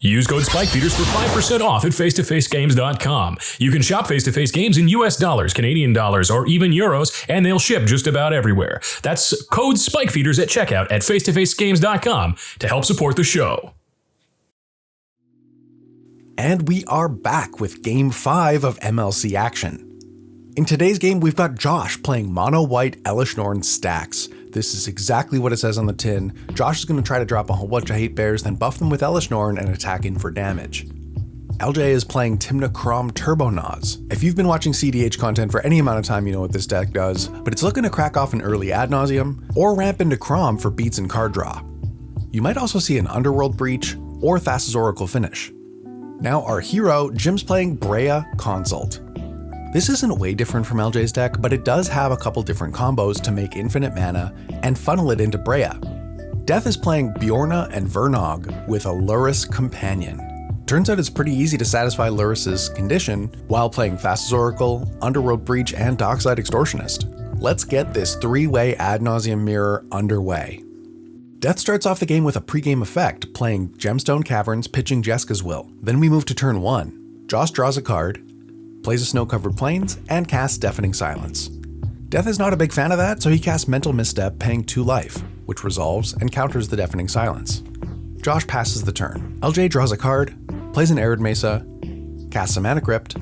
Use code SPIKEFEEDERS for 5% off at face-to-facegames.com. You can shop face-to-face games in US dollars, Canadian dollars, or even euros, and they'll ship just about everywhere. That's code SPIKEFEEDERS at checkout at face-to-facegames.com to help support the show. And we are back with Game 5 of MLC Action. In today's game, we've got Josh playing mono white Elesh Norn stacks. This is exactly what it says on the tin. Josh is going to try to drop a whole bunch of hate bears, then buff them with Elesh Norn and attack in for damage. LJ is playing Tymna Kraum Turbo Naz. If you've been watching CDH content for any amount of time, you know what this deck does, but it's looking to crack off an early ad nauseam or ramp into Kraum for beats and card draw. You might also see an Underworld Breach or Thassa's Oracle finish. Now our hero, Jim's playing Breya Consult. This isn't way different from LJ's deck, but it does have a couple different combos to make infinite mana and funnel it into Breya. Death is playing Bjorna and Wernog with a Lurrus companion. Turns out it's pretty easy to satisfy Lurrus's condition while playing Thassa's Oracle, Underworld Breach, and Dockside Extortionist. Let's get this three-way ad nauseam mirror underway. Death starts off the game with a pregame effect, playing Gemstone Caverns, pitching Jeska's Will. Then we move to turn 1. Josh draws a card, plays a Snow-Covered Plains, and casts Deafening Silence. Death is not a big fan of that, so he casts Mental Misstep, paying 2 life, which resolves and counters the Deafening Silence. Josh passes the turn. LJ draws a card, plays an Arid Mesa, casts a Mana Crypt,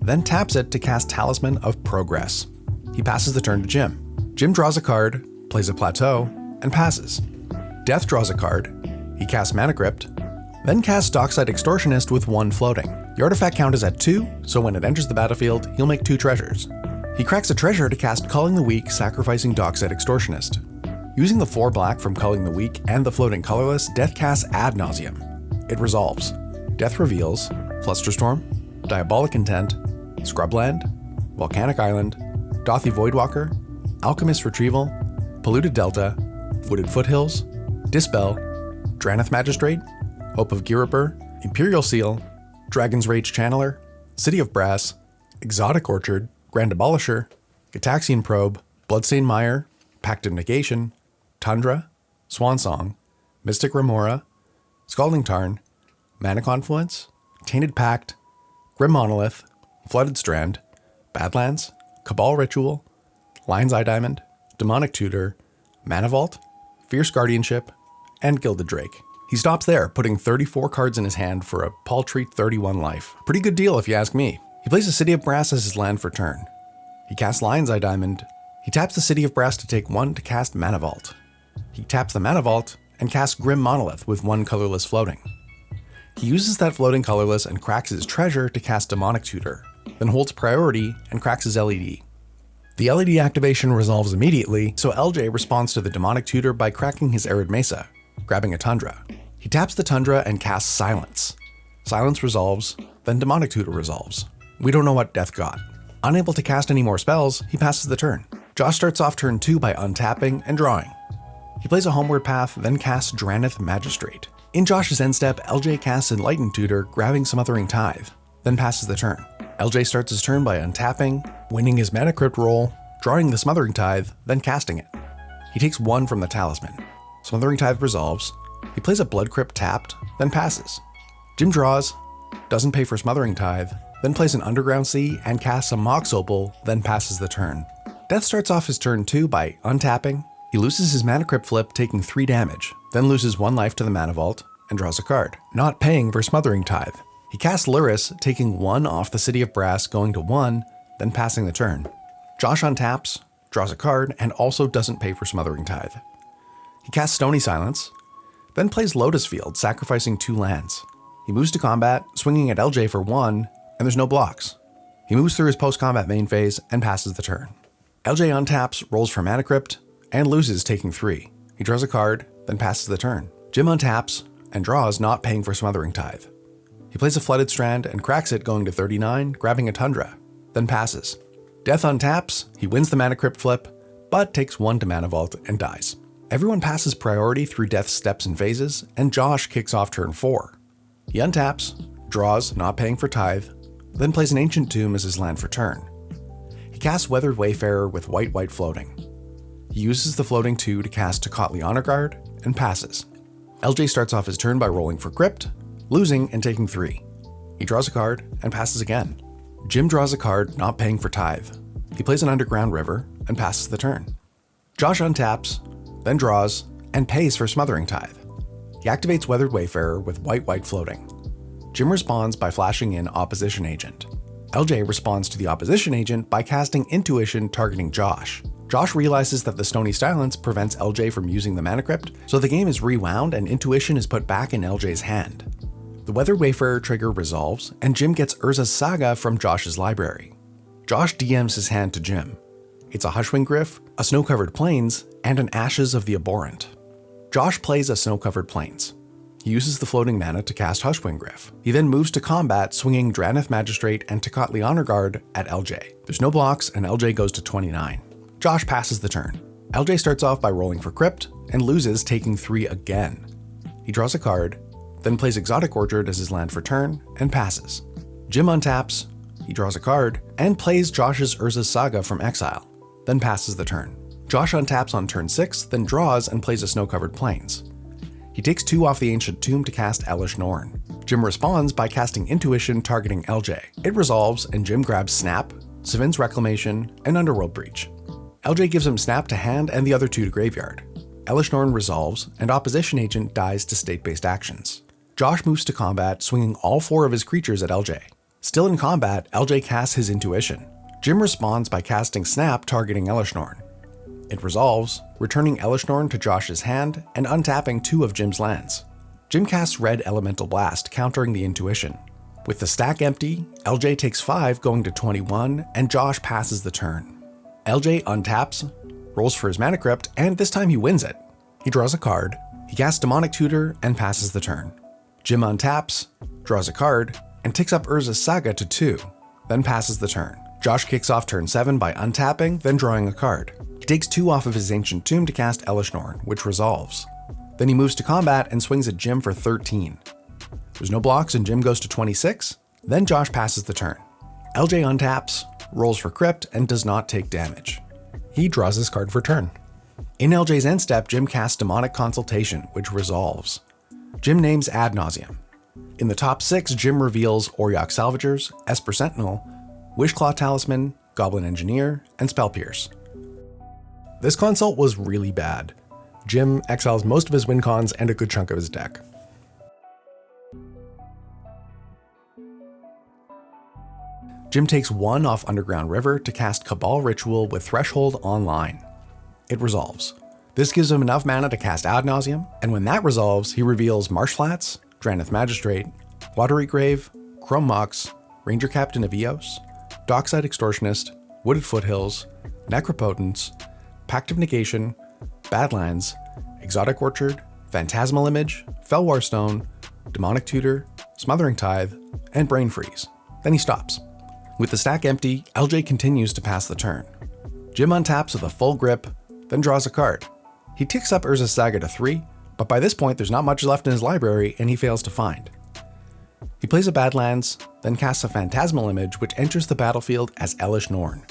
then taps it to cast Talisman of Progress. He passes the turn to Jim. Jim draws a card, plays a Plateau, and passes. Death draws a card, he casts Mana Crypt, then casts Dockside Extortionist with 1 floating. The artifact count is at 2, so when it enters the battlefield, he'll make 2 treasures. He cracks a treasure to cast Culling the Weak, sacrificing Dockside Extortionist. Using the 4 black from Culling the Weak and the floating colorless, Death casts Ad Nauseam. It resolves. Death reveals Flusterstorm, Diabolic Intent, Scrubland, Volcanic Island, Dothy Voidwalker, Alchemist Retrieval, Polluted Delta, Wooded Foothills, Dispel, Drannith Magistrate, Hope of Giripur, Imperial Seal, Dragon's Rage Channeler, City of Brass, Exotic Orchard, Grand Abolisher, Gataxian Probe, Bloodstained Mire, Pact of Negation, Tundra, Swansong, Mystic Remora, Scalding Tarn, Mana Confluence, Tainted Pact, Grim Monolith, Flooded Strand, Badlands, Cabal Ritual, Lion's Eye Diamond, Demonic Tutor, Mana Vault, Fierce Guardianship, and Gilded Drake. He stops there, putting 34 cards in his hand for a paltry 31 life. Pretty good deal if you ask me. He plays a City of Brass as his land for turn. He casts Lion's Eye Diamond. He taps the City of Brass to take 1 to cast Mana Vault. He taps the Mana Vault and casts Grim Monolith with 1 colorless floating. He uses that floating colorless and cracks his treasure to cast Demonic Tutor, then holds priority and cracks his LED. The LED activation resolves immediately, so LJ responds to the Demonic Tutor by cracking his Arid Mesa, grabbing a Tundra. He taps the Tundra and casts Silence. Silence resolves, then Demonic Tutor resolves. We don't know what Death got. Unable to cast any more spells, he passes the turn. Josh starts off turn 2 by untapping and drawing. He plays a Homeward Path, then casts Drannith Magistrate. In Josh's end step, LJ casts Enlightened Tutor, grabbing Smothering Tithe, then passes the turn. LJ starts his turn by untapping, winning his Mana Crypt roll, drawing the Smothering Tithe, then casting it. He takes 1 from the Talisman. Smothering Tithe resolves. He plays a Blood Crypt tapped, then passes. Jim draws, doesn't pay for Smothering Tithe, then plays an Underground Sea and casts a Mox Opal, then passes the turn. Death starts off his turn 2 by untapping. He loses his Mana Crypt flip, taking 3 damage, then loses 1 life to the Mana Vault, and draws a card, not paying for Smothering Tithe. He casts Lurrus, taking 1 off the City of Brass, going to 1, then passing the turn. Josh untaps, draws a card, and also doesn't pay for Smothering Tithe. He casts Stony Silence, then plays Lotus Field, sacrificing 2 lands. He moves to combat, swinging at LJ for 1, and there's no blocks. He moves through his post-combat main phase and passes the turn. LJ untaps, rolls for Mana Crypt, and loses, taking 3. He draws a card, then passes the turn. Jim untaps and draws, not paying for Smothering Tithe. He plays a Flooded Strand and cracks it, going to 39, grabbing a Tundra, then passes. Death untaps, he wins the Mana Crypt flip, but takes 1 to Mana Vault and dies. Everyone passes priority through Death's steps and phases, and Josh kicks off turn 4. He untaps, draws, not paying for Tithe, then plays an Ancient Tomb as his land for turn. He casts Weathered Wayfarer with white floating. He uses the floating 2 to cast Tocatli Honor Guard and passes. LJ starts off his turn by rolling for Crypt, losing and taking 3. He draws a card and passes again. Jim draws a card not paying for tithe. He plays an underground river and passes the turn. Josh untaps, then draws, and pays for smothering tithe. He activates Weathered Wayfarer with white floating. Jim responds by flashing in Opposition Agent. LJ responds to the Opposition Agent by casting Intuition targeting Josh. Josh realizes that the Stony Silence prevents LJ from using the Mana Crypt, so the game is rewound and Intuition is put back in LJ's hand. The Weathered Wayfarer trigger resolves, and Jim gets Urza's Saga from Josh's library. Josh DMs his hand to Jim. It's a Hushwing Gryph, a Snow-Covered Plains, and an Ashes of the Abhorrent. Josh plays a Snow-Covered Plains. He uses the floating mana to cast Hushwing Gryph. He then moves to combat, swinging Drannith Magistrate and Tecatli Honor Guard at LJ. There's no blocks, and LJ goes to 29. Josh passes the turn. LJ starts off by rolling for Crypt, and loses, taking 3 again. He draws a card, then plays Exotic Orchard as his land for turn, and passes. Jim untaps, he draws a card, and plays Josh's Urza's Saga from exile, then passes the turn. Josh untaps on turn 6, then draws and plays a Snow-Covered Plains. He takes 2 off the Ancient Tomb to cast Elesh Norn. Jim responds by casting Intuition targeting LJ. It resolves, and Jim grabs Snap, Sevin's Reclamation, and Underworld Breach. LJ gives him Snap to hand and the other 2 to graveyard. Elesh Norn resolves, and Opposition Agent dies to state-based actions. Josh moves to combat, swinging all 4 of his creatures at LJ. Still in combat, LJ casts his Intuition. Jim responds by casting Snap targeting Elesh Norn. It resolves, returning Elesh Norn to Josh's hand and untapping 2 of Jim's lands. Jim casts Red Elemental Blast, countering the Intuition. With the stack empty, LJ takes 5, going to 21, and Josh passes the turn. LJ untaps, rolls for his Mana Crypt, and this time he wins it. He draws a card, he casts Demonic Tutor, and passes the turn. Jim untaps, draws a card, and takes up Urza's Saga to 2, then passes the turn. Josh kicks off turn 7 by untapping, then drawing a card. He takes 2 off of his Ancient Tomb to cast Elesh Norn, which resolves. Then he moves to combat and swings at Jim for 13. There's no blocks and Jim goes to 26, then Josh passes the turn. LJ untaps, rolls for Crypt, and does not take damage. He draws his card for turn. In LJ's end step, Jim casts Demonic Consultation, which resolves. Jim names Ad Nauseam. In the top 6, Jim reveals Auriok Salvagers, Esper Sentinel, Wishclaw Talisman, Goblin Engineer, and Spell Pierce. This consult was really bad. Jim exiles most of his win cons and a good chunk of his deck. Jim takes 1 off Underground River to cast Cabal Ritual with Threshold online. It resolves. This gives him enough mana to cast Ad Nauseam, and when that resolves, he reveals Marsh Flats, Drannith Magistrate, Watery Grave, Chrome Mox, Ranger Captain of Eos, Dockside Extortionist, Wooded Foothills, Necropotence, Pact of Negation, Badlands, Exotic Orchard, Phantasmal Image, Fellwar Stone, Demonic Tutor, Smothering Tithe, and Brain Freeze. Then he stops. With the stack empty, LJ continues to pass the turn. Jim untaps with a full grip, then draws a card. He ticks up Urza's Saga to 3, but by this point there's not much left in his library and he fails to find. He plays a Badlands, then casts a Phantasmal Image which enters the battlefield as Elesh Norn.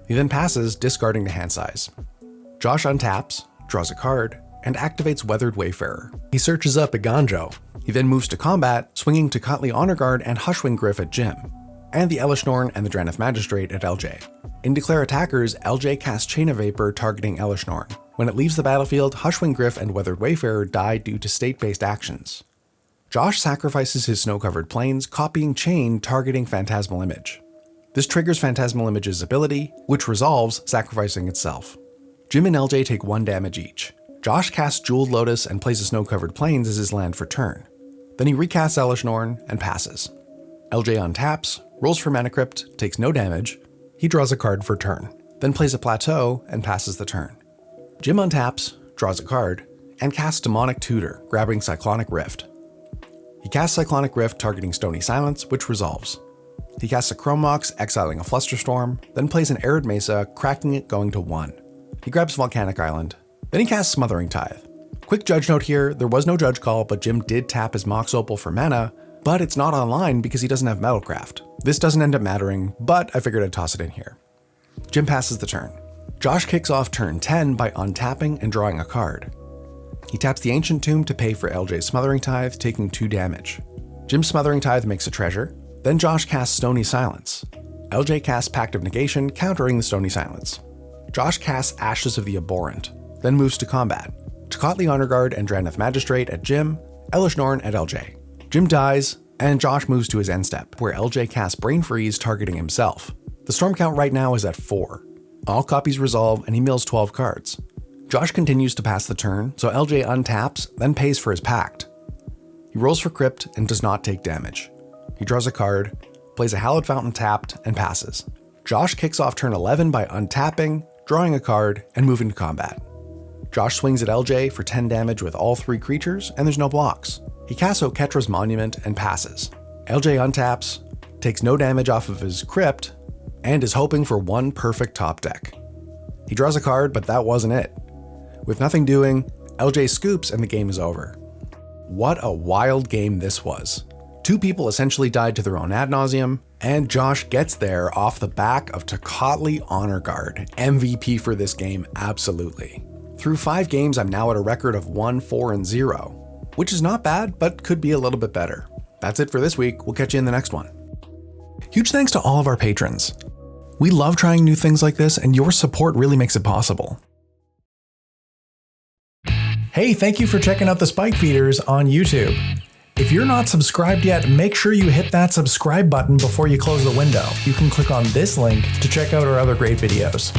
He then passes, discarding the hand size. Josh untaps, draws a card, and activates Weathered Wayfarer. He searches up Iganjo. He then moves to combat, swinging Tecatli Honor Guard and Hushwing Gryph at Jim, and the Elesh Norn and the Drannith Magistrate at LJ. In Declare Attackers, LJ casts Chain of Vapor targeting Elesh Norn. When it leaves the battlefield, Hushwing Gryph and Weathered Wayfarer die due to state-based actions. Josh sacrifices his Snow-Covered Plains, copying Chain targeting Phantasmal Image. This triggers Phantasmal Image's ability, which resolves, sacrificing itself. Jim and LJ take 1 damage each. Josh casts Jeweled Lotus and plays a Snow-Covered Plains as his land for turn. Then he recasts Elesh Norn and passes. LJ untaps, rolls for Mana Crypt, takes no damage. He draws a card for turn, then plays a Plateau and passes the turn. Jim untaps, draws a card, and casts Demonic Tutor, grabbing Cyclonic Rift. He casts Cyclonic Rift targeting Stony Silence, which resolves. He casts a Chrome Mox, exiling a Flusterstorm, then plays an Arid Mesa, cracking it going to 1. He grabs Volcanic Island. Then he casts Smothering Tithe. Quick judge note here, there was no judge call, but Jim did tap his Mox Opal for mana, but it's not online because he doesn't have Metalcraft. This doesn't end up mattering, but I figured I'd toss it in here. Jim passes the turn. Josh kicks off turn 10 by untapping and drawing a card. He taps the Ancient Tomb to pay for LJ's Smothering Tithe, taking 2 damage. Jim's Smothering Tithe makes a treasure. Then Josh casts Stony Silence. LJ casts Pact of Negation, countering the Stony Silence. Josh casts Ashes of the Abhorrent, then moves to combat. Tocatli Honor Guard and Drannith Magistrate at Jim, Elesh Norn at LJ. Jim dies, and Josh moves to his end step, where LJ casts Brain Freeze, targeting himself. The storm count right now is at 4. All copies resolve, and he mills 12 cards. Josh continues to pass the turn, so LJ untaps, then pays for his Pact. He rolls for Crypt and does not take damage. He draws a card, plays a Hallowed Fountain tapped, and passes. Josh kicks off turn 11 by untapping, drawing a card, and moving to combat. Josh swings at LJ for 10 damage with all 3 creatures, and there's no blocks. He casts Oketra's Monument and passes. LJ untaps, takes no damage off of his Crypt, and is hoping for one perfect top deck. He draws a card, but that wasn't it. With nothing doing, LJ scoops and the game is over. What a wild game this was. 2 people essentially died to their own ad nauseum, and Josh gets there off the back of Tocatli Honor Guard. MVP for this game, absolutely. Through 5 games, I'm now at a record of 1, 4, and 0, which is not bad, but could be a little bit better. That's it for this week. We'll catch you in the next one. Huge thanks to all of our patrons. We love trying new things like this, and your support really makes it possible. Hey, thank you for checking out the Spike Feeders on YouTube. If you're not subscribed yet, make sure you hit that subscribe button before you close the window. You can click on this link to check out our other great videos.